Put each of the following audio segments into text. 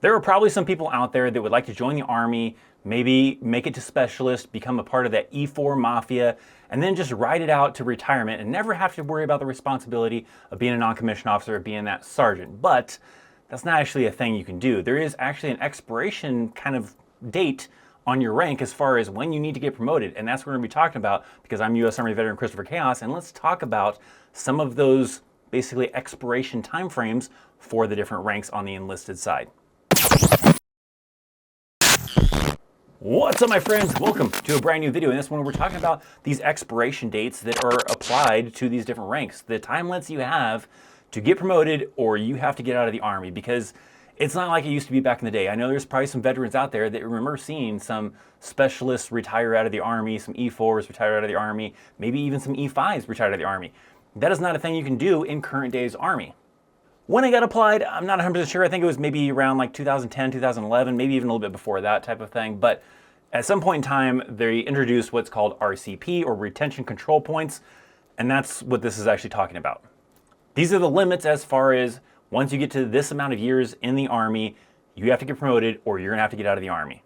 There are probably some people out there that would like to join the Army, maybe make it to specialist, become a part of that E4 mafia, and then just ride it out to retirement and never have to worry about the responsibility of being a non-commissioned officer or being that sergeant. But that's not actually a thing you can do. There is actually an expiration kind of date on your rank as far as when you need to get promoted, and that's what we're going to be talking about because I'm U.S. Army veteran Christopher Chaos, and let's talk about some of those basically expiration timeframes for the different ranks on the enlisted side. What's up, my friends? Welcome to a brand new video. In this one, we're talking about these expiration dates that are applied to these different ranks, the time limits you have to get promoted or you have to get out of the Army, because it's not like it used to be back in the day. I know there's probably some veterans out there that remember seeing some specialists retire out of the Army, some E4s retire out of the Army, maybe even some E5s retire out of the Army. That is not a thing you can do in current day's Army. When I got applied, I'm not 100% sure. I think it was maybe around like 2010, 2011, maybe even a little bit before that type of thing. But at some point in time, they introduced what's called RCP, or retention control points, and that's what this is actually talking about. These are the limits as far as once you get to this amount of years in the Army, you have to get promoted or you're gonna have to get out of the Army.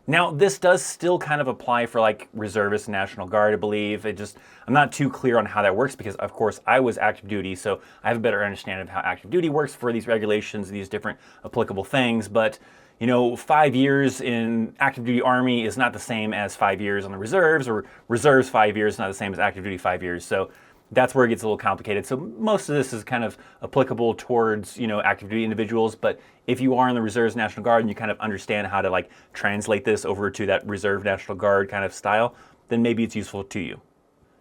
Now, this does still kind of apply for like reservists and National Guard, I believe. I'm not too clear on how that works because, of course, I was active duty, so I have a better understanding of how active duty works for these regulations, these different applicable things. But, you know, 5 years in active duty Army is not the same as 5 years on the reserves, or reserves 5 years is not the same as active duty 5 years. So that's where it gets a little complicated. So most of this is kind of applicable towards, you know, active duty individuals. But if you are in the Reserves National Guard and you kind of understand how to like translate this over to that Reserve National Guard kind of style, then maybe it's useful to you.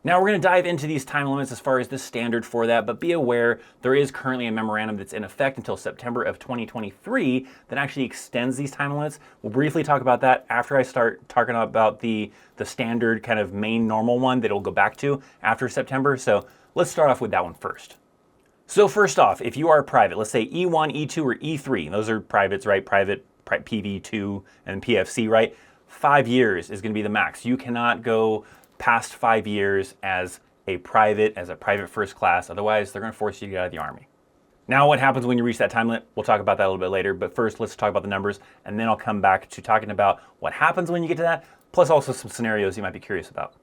Now we're going to dive into these time limits as far as the standard for that, but be aware there is currently a memorandum that's in effect until September of 2023 that actually extends these time limits. We'll briefly talk about that after I start talking about the standard kind of main normal one that it'll go back to after September. So let's start off with that one first. So first off, if you are a private, let's say E1, E2, or E3, those are privates, right? Private, PV2, and PFC, right? 5 years is going to be the max. You cannot go past 5 years as a private first class. Otherwise, they're going to force you to get out of the Army. Now, what happens when you reach that time limit? We'll talk about that a little bit later. But first, let's talk about the numbers, and then I'll come back to talking about what happens when you get to that, plus also some scenarios you might be curious about.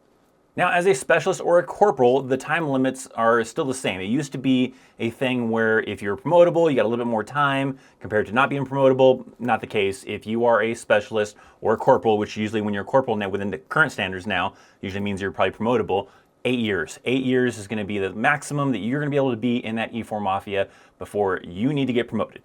Now, as a specialist or a corporal, the time limits are still the same. It used to be a thing where if you're promotable, you got a little bit more time compared to not being promotable. Not the case. If you are a specialist or a corporal, which usually when you're a corporal now within the current standards now, usually means you're probably promotable, 8 years. 8 years is going to be the maximum that you're going to be able to be in that E4 Mafia before you need to get promoted.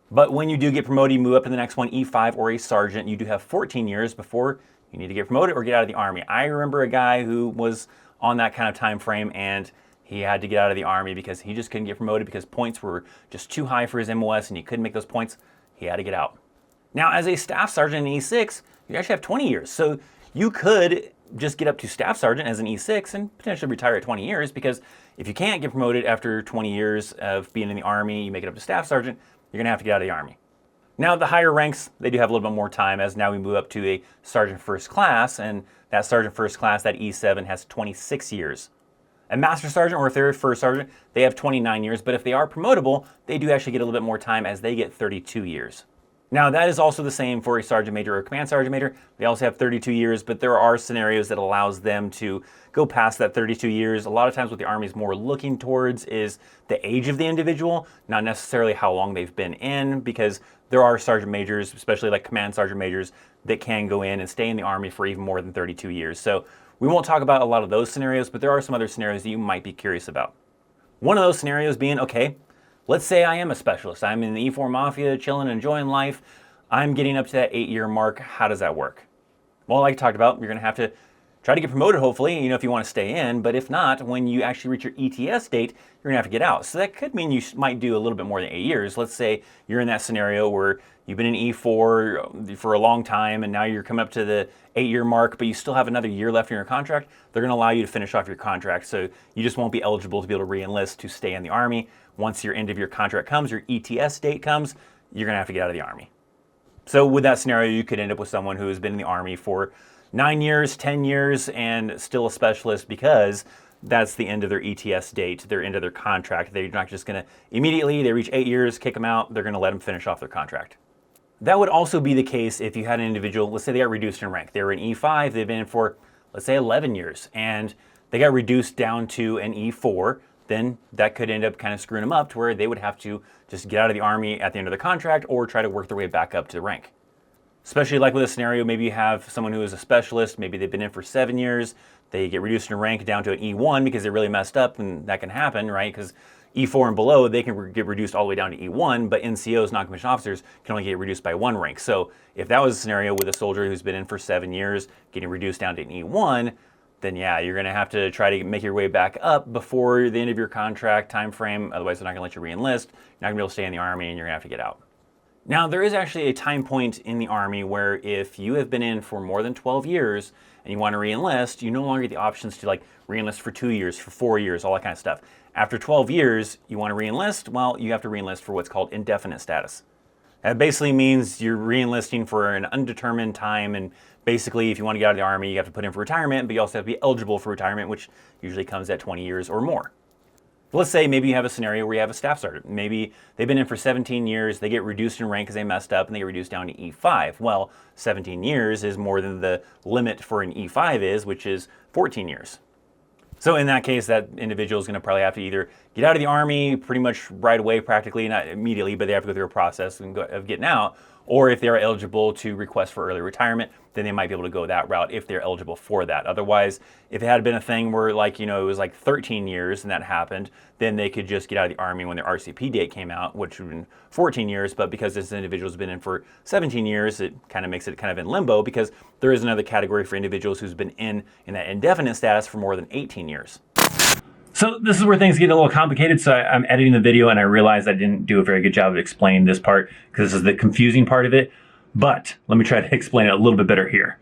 But when you do get promoted, you move up to the next one, E5 or a sergeant, you do have 14 years before you need to get promoted or get out of the Army. I remember a guy who was on that kind of time frame, and he had to get out of the Army because he just couldn't get promoted because points were just too high for his MOS and he couldn't make those points. He had to get out. Now, as a staff sergeant in E6, you actually have 20 years. So you could just get up to staff sergeant as an E6 and potentially retire at 20 years, because if you can't get promoted after 20 years of being in the Army, you make it up to staff sergeant, you're going to have to get out of the Army. Now, the higher ranks, they do have a little bit more time, as now we move up to a sergeant first class, and that sergeant first class, that E7, has 26 years. A master sergeant, or if they're a first sergeant, they have 29 years, but if they are promotable, they do actually get a little bit more time, as they get 32 years. Now, that is also the same for a sergeant major or a command sergeant major. They also have 32 years, but there are scenarios that allows them to go past that 32 years. A lot of times what the Army is more looking towards is the age of the individual, not necessarily how long they've been in, because there are sergeant majors, especially like command sergeant majors, that can go in and stay in the Army for even more than 32 years. So we won't talk about a lot of those scenarios, but there are some other scenarios that you might be curious about. One of those scenarios being, okay, let's say I am a specialist. I'm in the E4 Mafia, chilling, enjoying life. I'm getting up to that 8-year mark. How does that work? Well, like I talked about, you're going to have to try to get promoted, hopefully, if you want to stay in. But if not, when you actually reach your ETS date, you're going to have to get out. So that could mean you might do a little bit more than 8 years. Let's say you're in that scenario where you've been in E4 for a long time, and now you're coming up to the 8-year mark, but you still have another year left in your contract. They're going to allow you to finish off your contract. So you just won't be eligible to be able to re-enlist to stay in the Army. Once your end of your contract comes, your ETS date comes, you're going to have to get out of the Army. So with that scenario, you could end up with someone who has been in the Army for 9 years, 10 years, and still a specialist, because that's the end of their ETS date, their end of their contract. They're not just going to immediately, they reach 8 years, kick them out, they're going to let them finish off their contract. That would also be the case if you had an individual, let's say they got reduced in rank. They were an E5, they've been in for, let's say 11 years, and they got reduced down to an E4, then that could end up kind of screwing them up to where they would have to just get out of the Army at the end of the contract or try to work their way back up to the rank. Especially like with a scenario, maybe you have someone who is a specialist, maybe they've been in for 7 years, they get reduced in rank down to an E1 because they really messed up, and that can happen, right? Because E4 and below, they can get reduced all the way down to E1, but NCOs, non-commissioned officers, can only get reduced by 1 rank. So if that was a scenario with a soldier who's been in for 7 years, getting reduced down to an E1, then yeah, you're gonna have to try to make your way back up before the end of your contract time frame. Otherwise, they're not gonna let you re-enlist. You're not gonna be able to stay in the Army, and you're gonna have to get out. Now, there is actually a time point in the Army where if you have been in for more than 12 years and you want to re-enlist, you no longer get the options to like re-enlist for 2 years, for 4 years, all that kind of stuff. After 12 years, you want to re-enlist, well, you have to re-enlist for what's called indefinite status. That basically means you're re-enlisting for an undetermined time, and basically if you want to get out of the Army, you have to put in for retirement, but you also have to be eligible for retirement, which usually comes at 20 years or more. Let's say maybe you have a scenario where you have a staff sergeant. Maybe they've been in for 17 years, they get reduced in rank because they messed up, and they get reduced down to E5. Well, 17 years is more than the limit for an E5 is, which is 14 years. So in that case, that individual is going to probably have to either get out of the Army pretty much right away, practically, not immediately, but they have to go through a process of getting out. Or if they're eligible to request for early retirement, then they might be able to go that route if they're eligible for that. Otherwise, if it had been a thing where like, it was like 13 years and that happened, then they could just get out of the Army when their RCP date came out, which would have been 14 years. But because this individual's been in for 17 years, it kind of makes it kind of in limbo, because there is another category for individuals who's been in that indefinite status for more than 18 years. So this is where things get a little complicated. So I'm editing the video and I realized I didn't do a very good job of explaining this part because this is the confusing part of it. But let me try to explain it a little bit better here.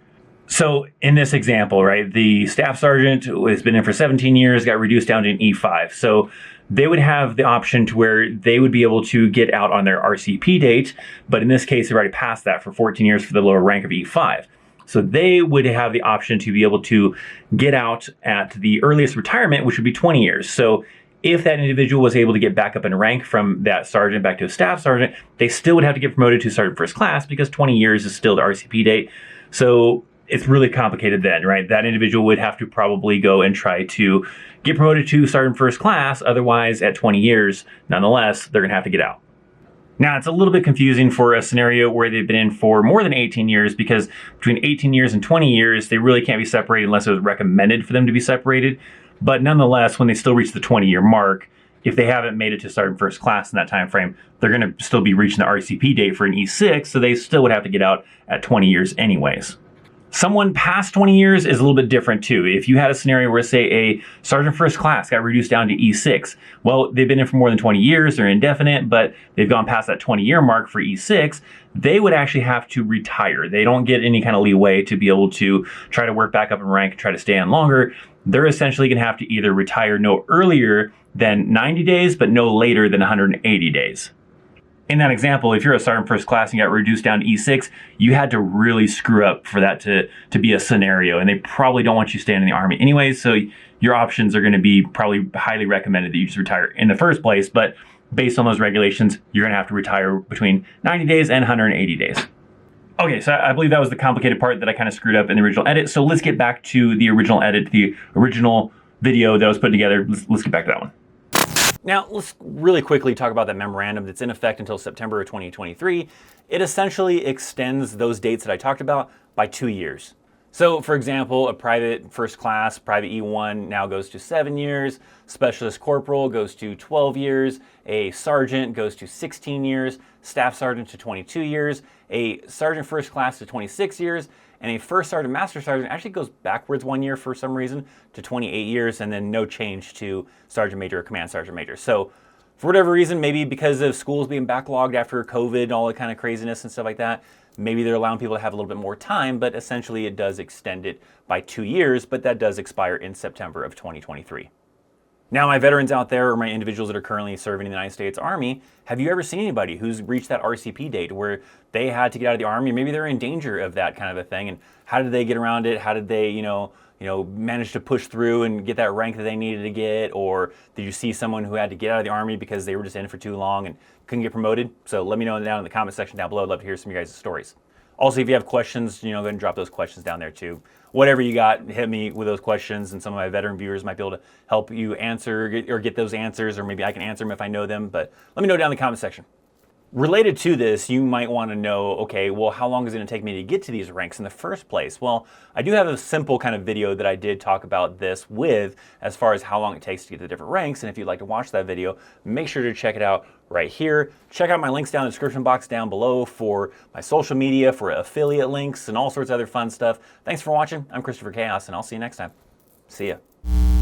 So in this example, right, the staff sergeant has been in for 17 years, got reduced down to an E5. So they would have the option to where they would be able to get out on their RCP date. But in this case, they've already passed that for 14 years for the lower rank of E5. So they would have the option to be able to get out at the earliest retirement, which would be 20 years. So if that individual was able to get back up in rank from that sergeant back to a staff sergeant, they still would have to get promoted to sergeant first class because 20 years is still the RCP date. So it's really complicated then, right? That individual would have to probably go and try to get promoted to sergeant first class. Otherwise, at 20 years, nonetheless, they're gonna have to get out. Now, it's a little bit confusing for a scenario where they've been in for more than 18 years, because between 18 years and 20 years, they really can't be separated unless it was recommended for them to be separated. But nonetheless, when they still reach the 20-year mark, if they haven't made it to sergeant first class in that time frame, they're going to still be reaching the RCP date for an E6, so they still would have to get out at 20 years anyways. Someone past 20 years is a little bit different too. If you had a scenario where, say, a sergeant first class got reduced down to E6, well, they've been in for more than 20 years, they're indefinite, but they've gone past that 20-year mark for E6, they would actually have to retire. They don't get any kind of leeway to be able to try to work back up in rank, try to stay on longer. They're essentially going to have to either retire no earlier than 90 days, but no later than 180 days. In that example, if you're a sergeant first class and you got reduced down to E6, you had to really screw up for that to be a scenario, and they probably don't want you staying in the Army anyways, so your options are going to be probably highly recommended that you just retire in the first place, but based on those regulations, you're going to have to retire between 90 days and 180 days. Okay, so I believe that was the complicated part that I kind of screwed up in the original edit, so let's get back to the original edit, the original video that was put together. Let's get back to that one. Now, let's really quickly talk about that memorandum that's in effect until September of 2023. It essentially extends those dates that I talked about by 2 years. So, for example, a private first class, private E1 now goes to 7 years, specialist corporal goes to 12 years, a sergeant goes to 16 years, staff sergeant to 22 years, a sergeant first class to 26 years, and a first sergeant master sergeant actually goes backwards 1 year for some reason to 28 years, and then no change to sergeant major or command sergeant major. So for whatever reason, maybe because of schools being backlogged after COVID and all that kind of craziness and stuff like that, maybe they're allowing people to have a little bit more time, but essentially it does extend it by 2 years, but that does expire in September of 2023. Now, my veterans out there, or my individuals that are currently serving in the United States Army, have you ever seen anybody who's reached that RCP date where they had to get out of the Army? Maybe they're in danger of that kind of a thing. And how did they get around it? How did they, manage to push through and get that rank that they needed to get? Or did you see someone who had to get out of the Army because they were just in for too long and couldn't get promoted? So let me know down in the comment section down below. I'd love to hear some of your guys' stories. Also, if you have questions, go ahead and drop those questions down there too. Whatever you got, hit me with those questions, and some of my veteran viewers might be able to help you answer or get those answers, or maybe I can answer them if I know them. But let me know down in the comment section. Related to this, you might want to know, okay, well, how long is it going to take me to get to these ranks in the first place? Well, I do have a simple kind of video that I did talk about this with, as far as how long it takes to get to different ranks. And if you'd like to watch that video, make sure to check it out right here. Check out my links down in the description box down below for my social media, for affiliate links, and all sorts of other fun stuff. Thanks for watching. I'm Christopher Chaos, and I'll see you next time. See ya.